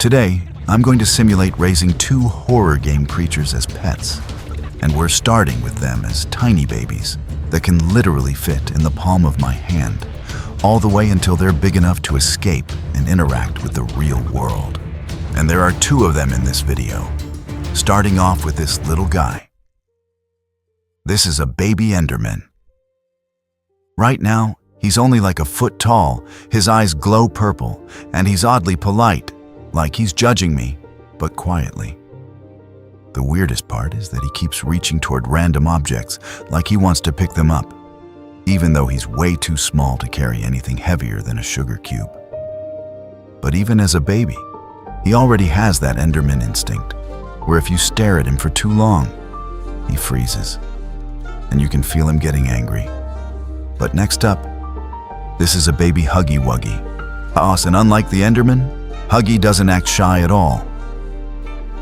Today, I'm going to simulate raising 2 horror game creatures as pets. And we're starting with them as tiny babies that can literally fit in the palm of my hand, all the way until they're big enough to escape and interact with the real world. And there are 2 of them in this video, starting off with this little guy. This is a baby Enderman. Right now, he's only like a foot tall, his eyes glow purple, and he's oddly polite, like he's judging me, but quietly. The weirdest part is that he keeps reaching toward random objects like he wants to pick them up, even though he's way too small to carry anything heavier than a sugar cube. But even as a baby, he already has that Enderman instinct, where if you stare at him for too long, he freezes, and you can feel him getting angry. But next up, this is a baby Huggy Wuggy. And unlike the Enderman, Huggy doesn't act shy at all.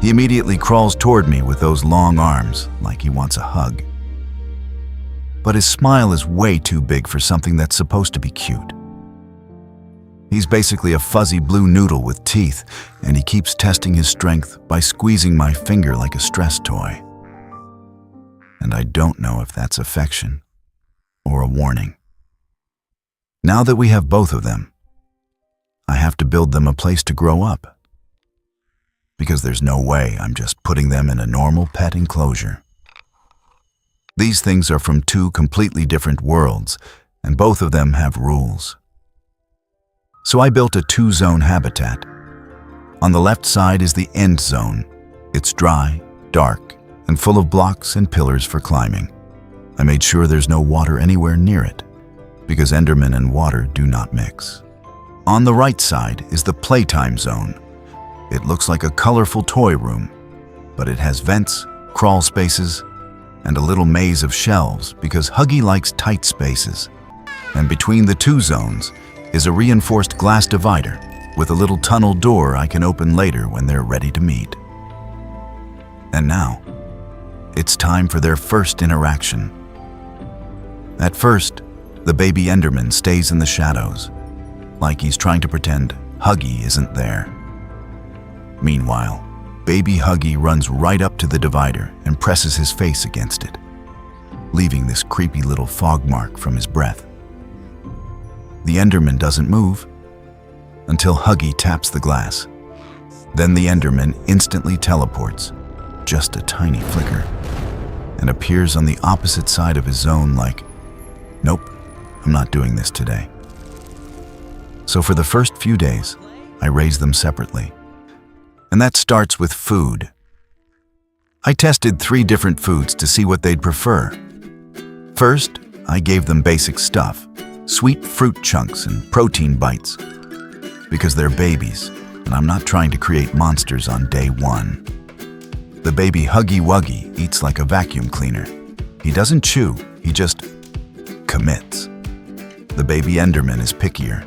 He immediately crawls toward me with those long arms, like he wants a hug. But his smile is way too big for something that's supposed to be cute. He's basically a fuzzy blue noodle with teeth, and he keeps testing his strength by squeezing my finger like a stress toy. And I don't know if that's affection or a warning. Now that we have both of them, I have to build them a place to grow up. Because there's no way I'm just putting them in a normal pet enclosure. These things are from 2 completely different worlds, and both of them have rules. So I built a 2-zone habitat. On the left side is the end zone. It's dry, dark, and full of blocks and pillars for climbing. I made sure there's no water anywhere near it, because Enderman and water do not mix. On the right side is the playtime zone. It looks like a colorful toy room, but it has vents, crawl spaces, and a little maze of shelves because Huggy likes tight spaces. And between the 2 zones is a reinforced glass divider with a little tunnel door I can open later when they're ready to meet. And now, it's time for their first interaction. At first, the baby Enderman stays in the shadows, like he's trying to pretend Huggy isn't there. Meanwhile, baby Huggy runs right up to the divider and presses his face against it, leaving this creepy little fog mark from his breath. The Enderman doesn't move until Huggy taps the glass. Then the Enderman instantly teleports, just a tiny flicker, and appears on the opposite side of his zone like, nope, I'm not doing this today. So for the first few days, I raise them separately. And that starts with food. I tested 3 different foods to see what they'd prefer. First, I gave them basic stuff, sweet fruit chunks and protein bites, because they're babies, and I'm not trying to create monsters on day 1. The baby Huggy Wuggy eats like a vacuum cleaner. He doesn't chew, he just commits. The baby Enderman is pickier.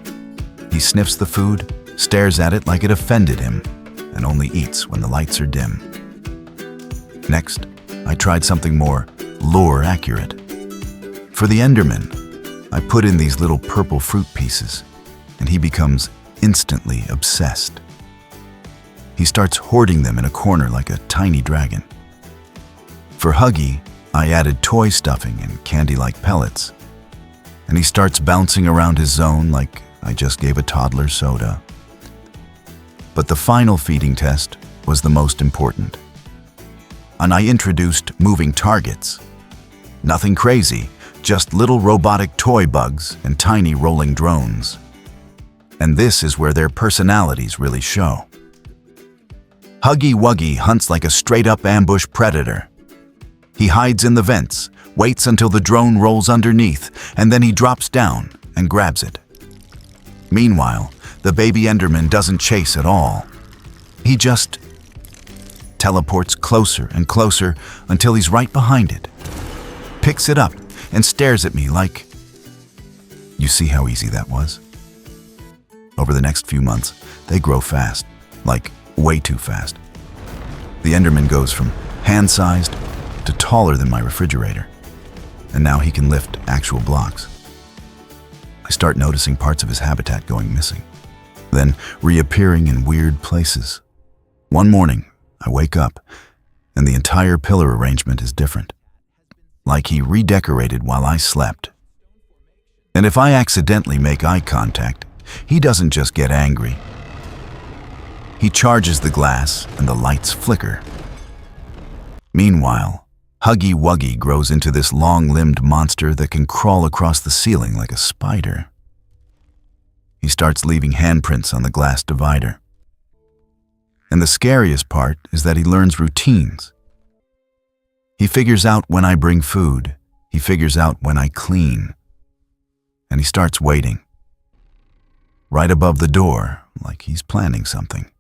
He sniffs the food, stares at it like it offended him, and only eats when the lights are dim. Next, I tried something more lore accurate. For the Enderman, I put in these little purple fruit pieces, and he becomes instantly obsessed. He starts hoarding them in a corner like a tiny dragon. For Huggy, I added toy stuffing and candy-like pellets, and he starts bouncing around his zone like I just gave a toddler soda. But the final feeding test was the most important. And I introduced moving targets. Nothing crazy, just little robotic toy bugs and tiny rolling drones. And this is where their personalities really show. Huggy Wuggy hunts like a straight-up ambush predator. He hides in the vents, waits until the drone rolls underneath, and then he drops down and grabs it. Meanwhile, the baby Enderman doesn't chase at all. He just teleports closer and closer until he's right behind it, picks it up, and stares at me like, you see how easy that was? Over the next few months, they grow fast, like way too fast. The Enderman goes from hand-sized to taller than my refrigerator, and now he can lift actual blocks. I start noticing parts of his habitat going missing. then reappearing in weird places. One morning, I wake up, and the entire pillar arrangement is different. Like he redecorated while I slept. And if I accidentally make eye contact, he doesn't just get angry. He charges the glass and the lights flicker. Meanwhile, Huggy Wuggy grows into this long-limbed monster that can crawl across the ceiling like a spider. He starts leaving handprints on the glass divider. And the scariest part is that he learns routines. He figures out when I bring food. He figures out when I clean. And he starts waiting. Right above the door, like he's planning something.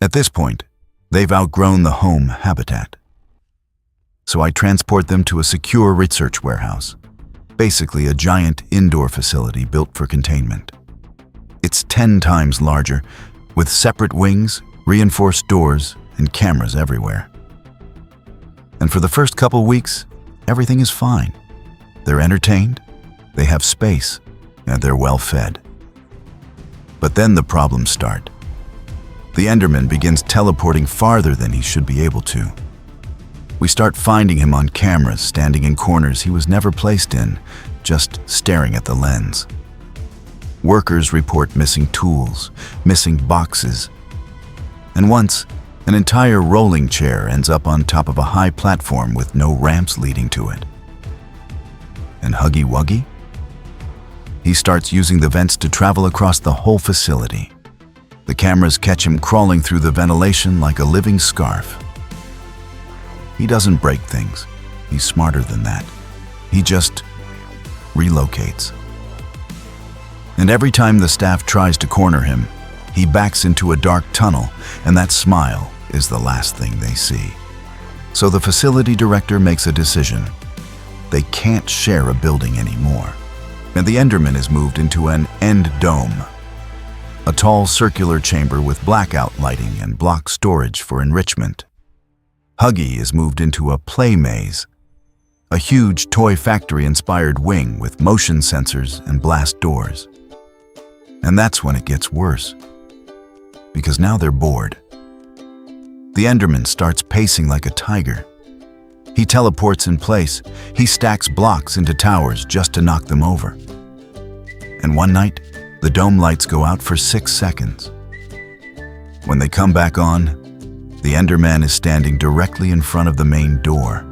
At this point, they've outgrown the home habitat. So I transport them to a secure research warehouse, basically a giant indoor facility built for containment. It's 10 times larger, with separate wings, reinforced doors, and cameras everywhere. And for the first couple weeks, everything is fine. They're entertained, they have space, and they're well fed. But then the problems start. The Enderman begins teleporting farther than he should be able to. We start finding him on cameras, standing in corners he was never placed in, just staring at the lens. Workers report missing tools, missing boxes. And once, an entire rolling chair ends up on top of a high platform with no ramps leading to it. And Huggy Wuggy? He starts using the vents to travel across the whole facility. The cameras catch him crawling through the ventilation like a living scarf. He doesn't break things. He's smarter than that. He just relocates. And every time the staff tries to corner him, he backs into a dark tunnel, and that smile is the last thing they see. So the facility director makes a decision. They can't share a building anymore. And the Enderman is moved into an end dome, a tall circular chamber with blackout lighting and block storage for enrichment. Huggy is moved into a play maze, a huge toy factory-inspired wing with motion sensors and blast doors. And that's when it gets worse, because now they're bored. The Enderman starts pacing like a tiger. He teleports in place. He stacks blocks into towers just to knock them over. And one night, the dome lights go out for 6 seconds. When they come back on, the Enderman is standing directly in front of the main door,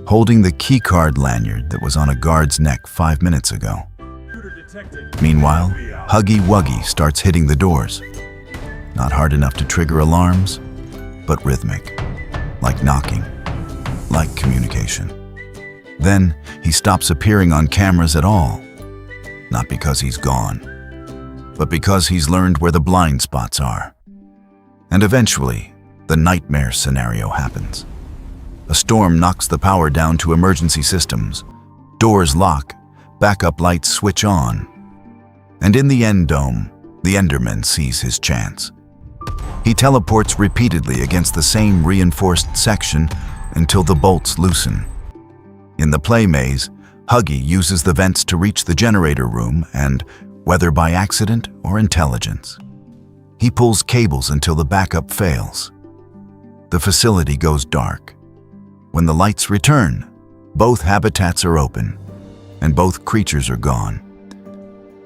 holding the keycard lanyard that was on a guard's neck 5 minutes ago. Meanwhile, Huggy Wuggy starts hitting the doors. Not hard enough to trigger alarms, but rhythmic, like knocking, like communication. Then he stops appearing on cameras at all, not because he's gone, but because he's learned where the blind spots are. And eventually, the nightmare scenario happens. A storm knocks the power down to emergency systems. Doors lock, backup lights switch on. And in the end dome, the Enderman sees his chance. He teleports repeatedly against the same reinforced section until the bolts loosen. In the play maze, Huggy uses the vents to reach the generator room and, whether by accident or intelligence, he pulls cables until the backup fails. The facility goes dark. When the lights return, both habitats are open, and both creatures are gone.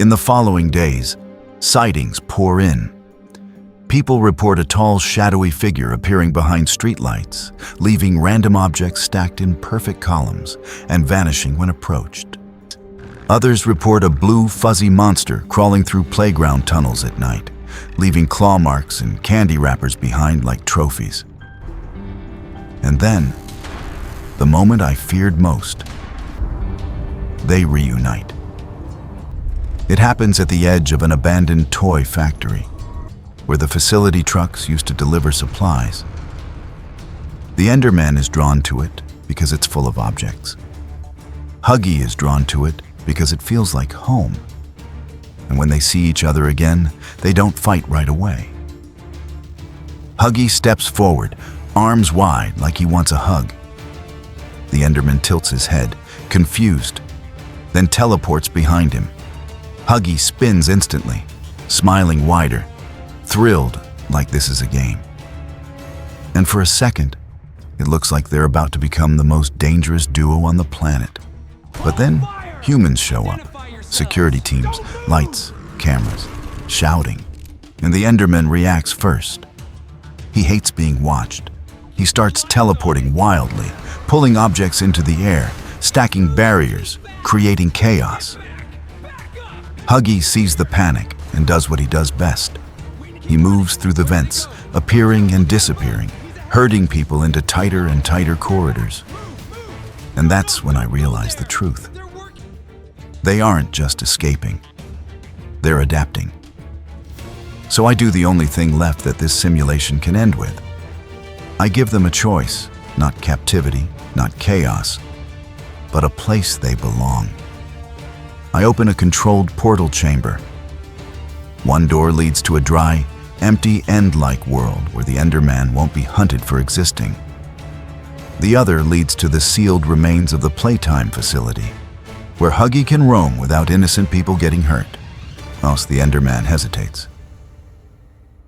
In the following days, sightings pour in. People report a tall, shadowy figure appearing behind streetlights, leaving random objects stacked in perfect columns and vanishing when approached. Others report a blue, fuzzy monster crawling through playground tunnels at night, leaving claw marks and candy wrappers behind like trophies. And then, the moment I feared most, they reunite. It happens at the edge of an abandoned toy factory, where the facility trucks used to deliver supplies. The Enderman is drawn to it because it's full of objects. Huggy is drawn to it because it feels like home. And when they see each other again, they don't fight right away. Huggy steps forward, arms wide like he wants a hug. The Enderman tilts his head, confused, then teleports behind him. Huggy spins instantly, smiling wider, thrilled like this is a game. And for a second, it looks like they're about to become the most dangerous duo on the planet. But then humans show up, security teams, lights, cameras, shouting, and the Enderman reacts first. He hates being watched. He starts teleporting wildly, pulling objects into the air, stacking barriers, creating chaos. Huggy sees the panic and does what he does best. He moves through the vents, appearing and disappearing, herding people into tighter and tighter corridors. And that's when I realize the truth. They aren't just escaping. They're adapting. So I do the only thing left that this simulation can end with. I give them a choice, not captivity, not chaos, but a place they belong. I open a controlled portal chamber. One door leads to a dry, empty end-like world where the Enderman won't be hunted for existing. The other leads to the sealed remains of the Playtime facility, where Huggy can roam without innocent people getting hurt. Whilst the Enderman hesitates,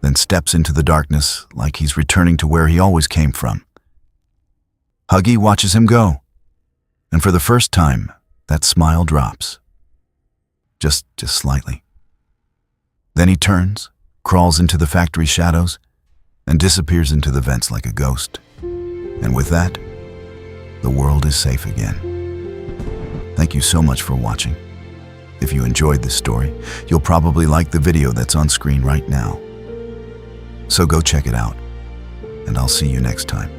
then steps into the darkness like he's returning to where he always came from. Huggy watches him go, and for the first time, that smile drops. Just slightly. Then he turns, crawls into the factory shadows, and disappears into the vents like a ghost. And with that, the world is safe again. Thank you so much for watching. If you enjoyed this story, you'll probably like the video that's on screen right now. So go check it out, and I'll see you next time.